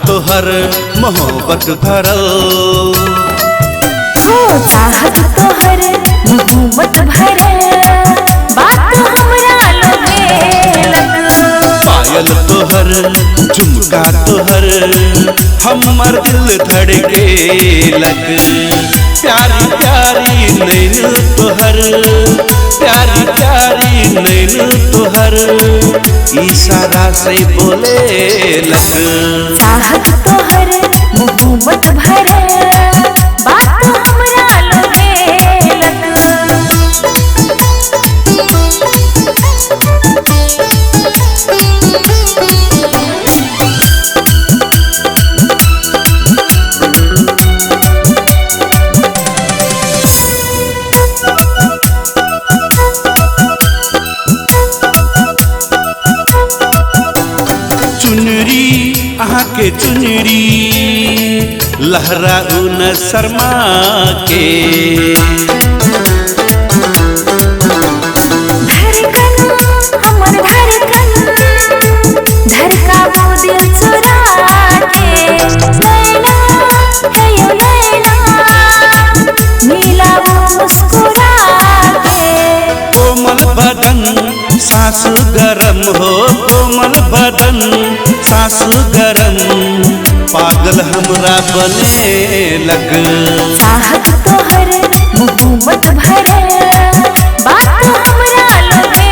तोहर मोहब्बत भरल हो चाहत तोहर मोहब्बत भरल बात हमरा लगे पायल तोहर झुमका तोहर हमर दिल धड़के लग प्यारी प्यारी नैन तोहर प्यारी प्यारी नैन तोहर इशारा से बोले लग चाहत तोहर मोहब्बत भरल बात हमरा लगे चुनरी अहाँ के चुनरी लहराऊ न शर्मा के धड़कन हमर धड़कन धड़काबो दिल चुरा के नैना है यो नैना मिलाबो मुस्कुरा के कोमल बदन सासु गरम हो कोमल बदन सासु गरम पागल हमरा बने लग चाहत तोहर मोहब्बत भरल बात हमरा लगे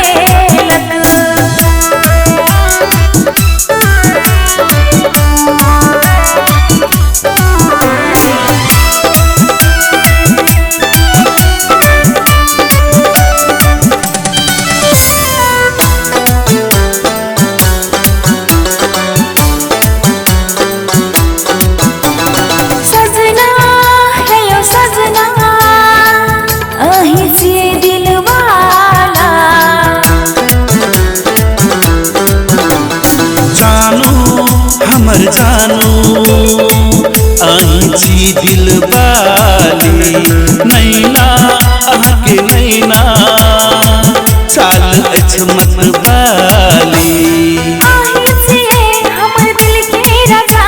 हमर जानू आँची दिल बाली नैना अहाँके नैना चाल अछमत बाली आहे छिए हमर दिल के राजा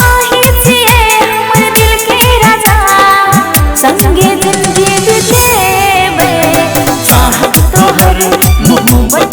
आहे छिए हमर दिल के राजा संगे जिंदगी बितेबे चाहत तोहर मोहब्बत